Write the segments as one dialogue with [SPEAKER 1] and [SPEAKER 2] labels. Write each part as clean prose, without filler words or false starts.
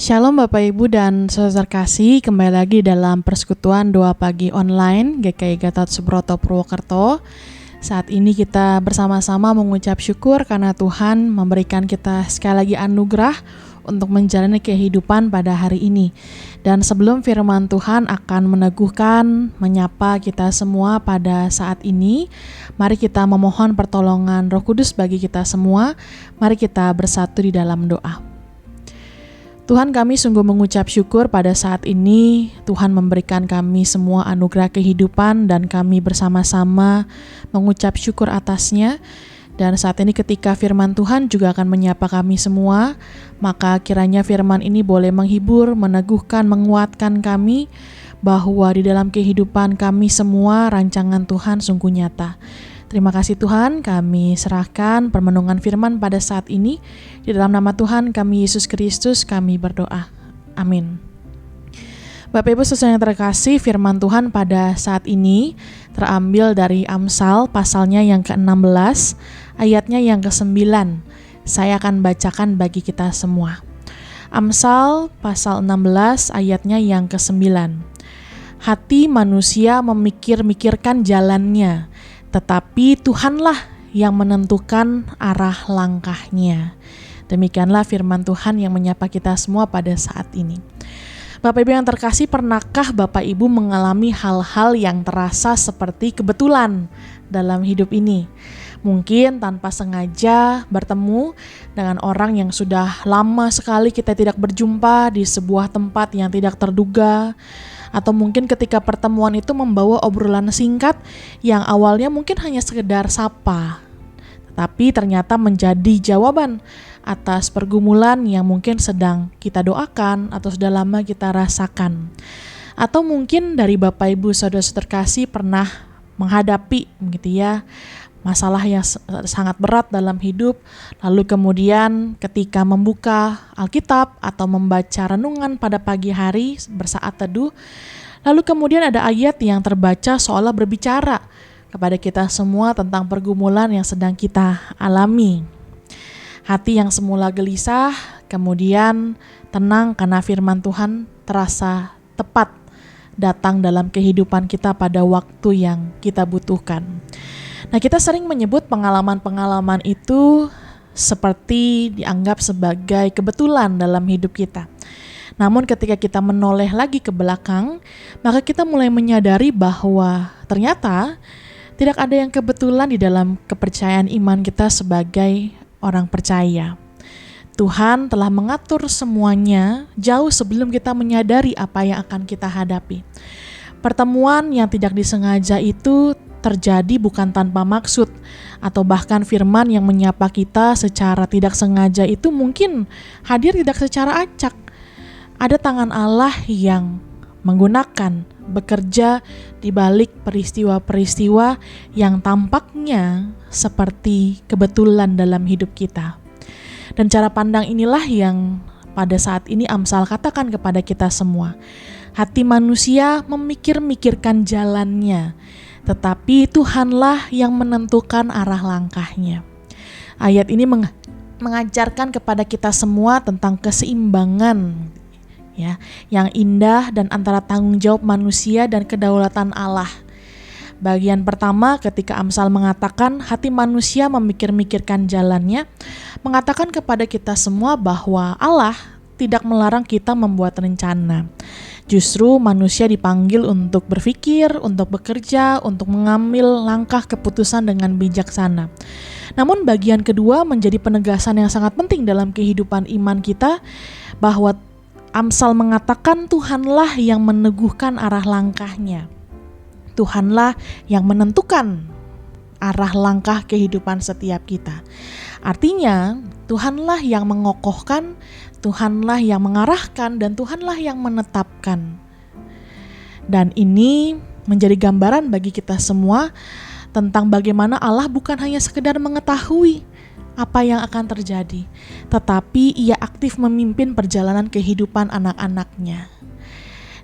[SPEAKER 1] Shalom Bapak Ibu dan Saudara kasih, kembali lagi dalam persekutuan doa pagi online GKI Gatot Subroto Purwokerto. Saat ini kita bersama-sama mengucap syukur karena Tuhan memberikan kita sekali lagi anugerah untuk menjalani kehidupan pada hari ini. Dan sebelum firman Tuhan akan meneguhkan, menyapa kita semua pada saat ini, mari kita memohon pertolongan Roh Kudus bagi kita semua. Mari kita bersatu di dalam doa. Tuhan, kami sungguh mengucap syukur pada saat ini Tuhan memberikan kami semua anugerah kehidupan dan kami bersama-sama mengucap syukur atasnya. Dan saat ini ketika firman Tuhan juga akan menyapa kami semua, maka kiranya firman ini boleh menghibur, meneguhkan, menguatkan kami bahwa di dalam kehidupan kami semua rancangan Tuhan sungguh nyata. Terima kasih Tuhan, kami serahkan permenungan firman pada saat ini. Di dalam nama Tuhan kami Yesus Kristus kami berdoa. Amin. Bapak Ibu saudara yang terkasih, firman Tuhan pada saat ini terambil dari Amsal pasalnya yang ke-16, ayatnya yang ke-9. Saya akan bacakan bagi kita semua. Amsal pasal 16 ayatnya yang ke-9. Hati manusia memikir-mikirkan jalannya, tetapi Tuhanlah yang menentukan arah langkahnya. Demikianlah firman Tuhan yang menyapa kita semua pada saat ini. Bapak Ibu yang terkasih, pernahkah Bapak Ibu mengalami hal-hal yang terasa seperti kebetulan dalam hidup ini? Mungkin tanpa sengaja bertemu dengan orang yang sudah lama sekali kita tidak berjumpa di sebuah tempat yang tidak terduga. Atau mungkin ketika pertemuan itu membawa obrolan singkat yang awalnya mungkin hanya sekedar sapa, tetapi ternyata menjadi jawaban atas pergumulan yang mungkin sedang kita doakan atau sudah lama kita rasakan. Atau mungkin dari Bapak Ibu saudara-saudara terkasih pernah menghadapi masalah yang sangat berat dalam hidup, lalu kemudian ketika membuka Alkitab atau membaca renungan pada pagi hari bersaat teduh, lalu kemudian ada ayat yang terbaca seolah berbicara kepada kita semua tentang pergumulan yang sedang kita alami. Hati yang semula gelisah kemudian tenang karena firman Tuhan terasa tepat datang dalam kehidupan kita pada waktu yang kita butuhkan. Nah, kita sering menyebut pengalaman-pengalaman itu seperti dianggap sebagai kebetulan dalam hidup kita. Namun ketika kita menoleh lagi ke belakang, maka kita mulai menyadari bahwa ternyata tidak ada yang kebetulan di dalam kepercayaan iman kita sebagai orang percaya. Tuhan telah mengatur semuanya jauh sebelum kita menyadari apa yang akan kita hadapi. Pertemuan yang tidak disengaja itu terjadi bukan tanpa maksud, atau bahkan firman yang menyapa kita secara tidak sengaja itu mungkin hadir tidak secara acak. Ada tangan Allah yang menggunakan, bekerja di balik peristiwa-peristiwa yang tampaknya seperti kebetulan dalam hidup kita. Dan cara pandang inilah yang pada saat ini Amsal katakan kepada kita semua. Hati manusia memikir-mikirkan jalannya, tetapi Tuhanlah yang menentukan arah langkahnya. Ayat ini mengajarkan kepada kita semua tentang keseimbangan yang indah dan antara tanggung jawab manusia dan kedaulatan Allah. Bagian pertama ketika Amsal mengatakan hati manusia memikir-mikirkan jalannya, mengatakan kepada kita semua bahwa Allah tidak melarang kita membuat rencana. Justru manusia dipanggil untuk berpikir, untuk bekerja, untuk mengambil langkah keputusan dengan bijaksana. Namun bagian kedua menjadi penegasan yang sangat penting dalam kehidupan iman kita, bahwa Amsal mengatakan Tuhanlah yang meneguhkan arah langkahnya. Tuhanlah yang menentukan arah langkah kehidupan setiap kita. Artinya Tuhanlah yang mengokohkan, Tuhanlah yang mengarahkan, dan Tuhanlah yang menetapkan. Dan ini menjadi gambaran bagi kita semua tentang bagaimana Allah bukan hanya sekedar mengetahui apa yang akan terjadi, tetapi Ia aktif memimpin perjalanan kehidupan anak-anaknya.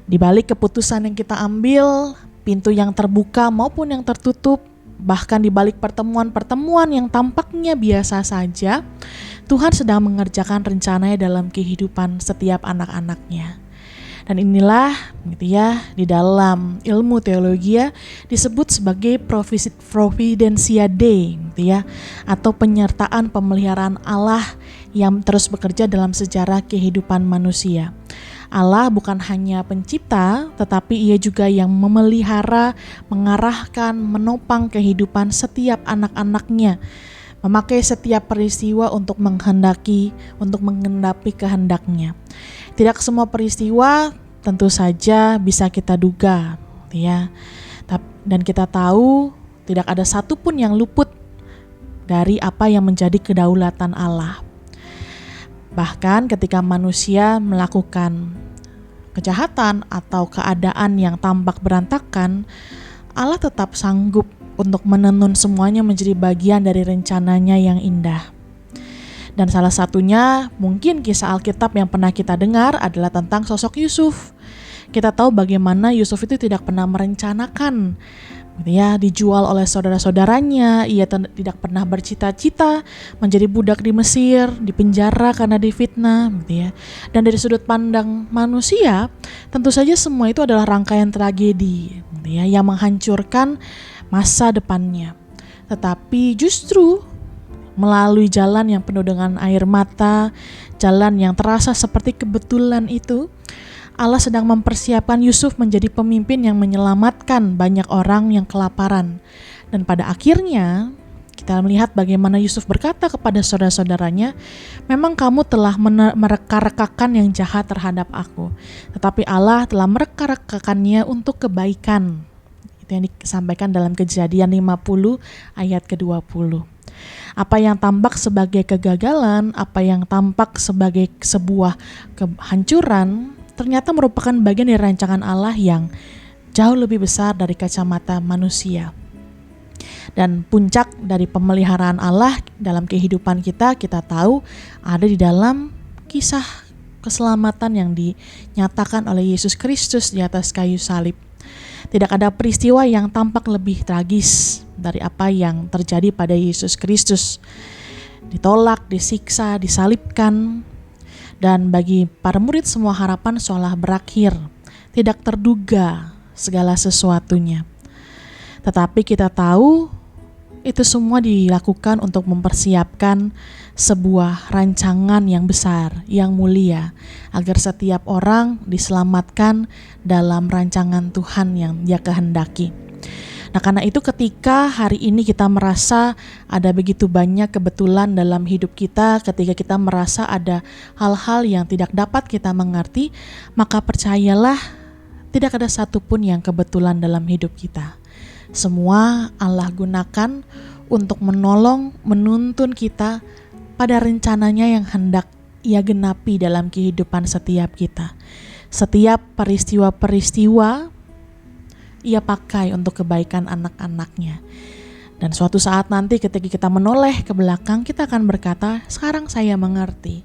[SPEAKER 1] Di balik keputusan yang kita ambil, pintu yang terbuka maupun yang tertutup, bahkan di balik pertemuan-pertemuan yang tampaknya biasa saja, Tuhan sedang mengerjakan rencananya dalam kehidupan setiap anak-anaknya. Dan inilah gitu ya, di dalam ilmu teologi disebut sebagai Providentia Dei gitu ya, atau penyertaan pemeliharaan Allah yang terus bekerja dalam sejarah kehidupan manusia. Allah bukan hanya pencipta, tetapi Ia juga yang memelihara, mengarahkan, menopang kehidupan setiap anak-anaknya, memakai setiap peristiwa untuk menggenapi kehendaknya. Tidak semua peristiwa tentu saja bisa kita duga, ya. Dan kita tahu tidak ada satupun yang luput dari apa yang menjadi kedaulatan Allah. Bahkan ketika manusia melakukan kejahatan atau keadaan yang tampak berantakan, Allah tetap sanggup untuk menenun semuanya menjadi bagian dari rencananya yang indah. Dan salah satunya mungkin kisah Alkitab yang pernah kita dengar adalah tentang sosok Yusuf. Kita tahu bagaimana Yusuf itu tidak pernah merencanakan dijual oleh saudara-saudaranya. Ia tidak pernah bercita-cita menjadi budak di Mesir, dipenjara karena difitnah Dan dari sudut pandang manusia, tentu saja semua itu adalah rangkaian tragedi yang menghancurkan masa depannya. Tetapi justru melalui jalan yang penuh dengan air mata, jalan yang terasa seperti kebetulan itu, Allah sedang mempersiapkan Yusuf menjadi pemimpin yang menyelamatkan banyak orang yang kelaparan. Dan pada akhirnya kita melihat bagaimana Yusuf berkata kepada saudara-saudaranya, memang kamu telah mereka-rekakan yang jahat terhadap aku, tetapi Allah telah mereka-rekakannya untuk kebaikan. Itu yang disampaikan dalam Kejadian 50 ayat ke-20. Apa yang tampak sebagai kegagalan, apa yang tampak sebagai sebuah kehancuran, ternyata merupakan bagian dari rancangan Allah yang jauh lebih besar dari kacamata manusia. Dan puncak dari pemeliharaan Allah dalam kehidupan kita tahu ada di dalam kisah keselamatan yang dinyatakan oleh Yesus Kristus di atas kayu salib. Tidak ada peristiwa yang tampak lebih tragis dari apa yang terjadi pada Yesus Kristus. Ditolak, disiksa, disalibkan, dan bagi para murid semua harapan seolah berakhir. Tidak terduga segala sesuatunya. Tetapi kita tahu itu semua dilakukan untuk mempersiapkan sebuah rancangan yang besar, yang mulia, agar setiap orang diselamatkan dalam rancangan Tuhan yang Dia kehendaki. Nah, karena itu ketika hari ini kita merasa ada begitu banyak kebetulan dalam hidup kita, ketika kita merasa ada hal-hal yang tidak dapat kita mengerti, maka percayalah tidak ada satupun yang kebetulan dalam hidup kita. Semua Allah gunakan untuk menolong, menuntun kita pada rencananya yang hendak Ia genapi dalam kehidupan setiap kita. Setiap peristiwa-peristiwa Ia pakai untuk kebaikan anak-anaknya. Dan suatu saat nanti ketika kita menoleh ke belakang, kita akan berkata, sekarang saya mengerti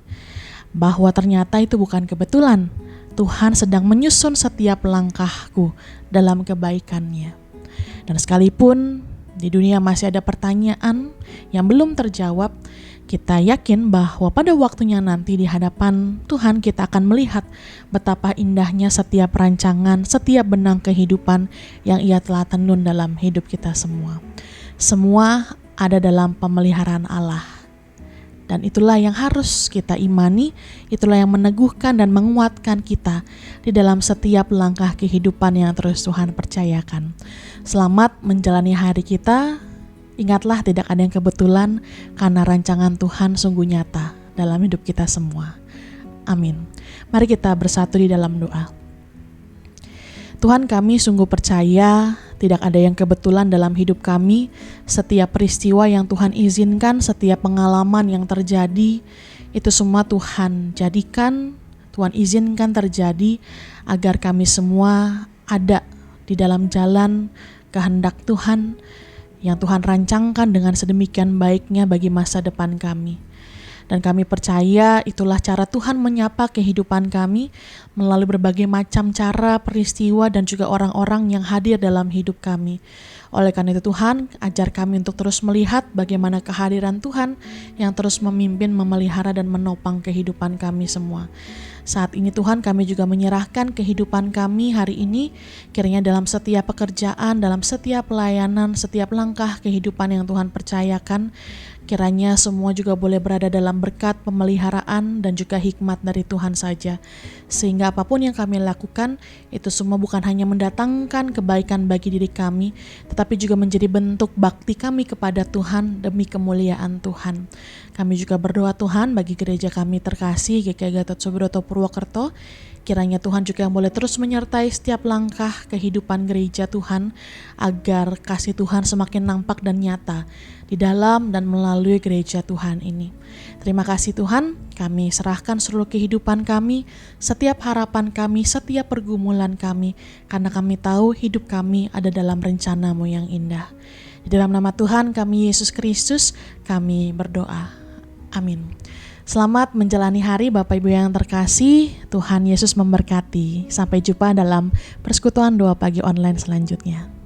[SPEAKER 1] bahwa ternyata itu bukan kebetulan. Tuhan sedang menyusun setiap langkahku dalam kebaikannya. Dan sekalipun di dunia masih ada pertanyaan yang belum terjawab, kita yakin bahwa pada waktunya nanti di hadapan Tuhan kita akan melihat betapa indahnya setiap rancangan, setiap benang kehidupan yang Ia telah tenun dalam hidup kita semua. Semua ada dalam pemeliharaan Allah. Dan itulah yang harus kita imani, itulah yang meneguhkan dan menguatkan kita di dalam setiap langkah kehidupan yang terus Tuhan percayakan. Selamat menjalani hari kita. Ingatlah tidak ada yang kebetulan karena rancangan Tuhan sungguh nyata dalam hidup kita semua. Amin. Mari kita bersatu di dalam doa. Tuhan, kami sungguh percaya tidak ada yang kebetulan dalam hidup kami. Setiap peristiwa yang Tuhan izinkan, setiap pengalaman yang terjadi, itu semua Tuhan jadikan, Tuhan izinkan terjadi agar kami semua ada di dalam jalan kehendak Tuhan yang Tuhan rancangkan dengan sedemikian baiknya bagi masa depan kami. Dan kami percaya itulah cara Tuhan menyapa kehidupan kami melalui berbagai macam cara, peristiwa, dan juga orang-orang yang hadir dalam hidup kami. Oleh karena itu Tuhan, ajar kami untuk terus melihat bagaimana kehadiran Tuhan yang terus memimpin, memelihara, dan menopang kehidupan kami semua. Saat ini Tuhan, kami juga menyerahkan kehidupan kami hari ini, kiranya dalam setiap pekerjaan, dalam setiap pelayanan, setiap langkah kehidupan yang Tuhan percayakan, kiranya semua juga boleh berada dalam berkat pemeliharaan dan juga hikmat dari Tuhan saja. Sehingga apapun yang kami lakukan, itu semua bukan hanya mendatangkan kebaikan bagi diri kami, tetapi juga menjadi bentuk bakti kami kepada Tuhan demi kemuliaan Tuhan. Kami juga berdoa Tuhan bagi gereja kami terkasih, GKI Gatot Subroto Purwokerto. Kiranya Tuhan juga yang boleh terus menyertai setiap langkah kehidupan gereja Tuhan, agar kasih Tuhan semakin nampak dan nyata di dalam dan melalui gereja Tuhan ini. Terima kasih Tuhan, kami serahkan seluruh kehidupan kami, setiap harapan kami, setiap pergumulan kami, karena kami tahu hidup kami ada dalam rencana-Mu yang indah. Di dalam nama Tuhan kami Yesus Kristus, kami berdoa. Amin. Selamat menjalani hari Bapak Ibu yang terkasih, Tuhan Yesus memberkati. Sampai jumpa dalam persekutuan doa pagi online selanjutnya.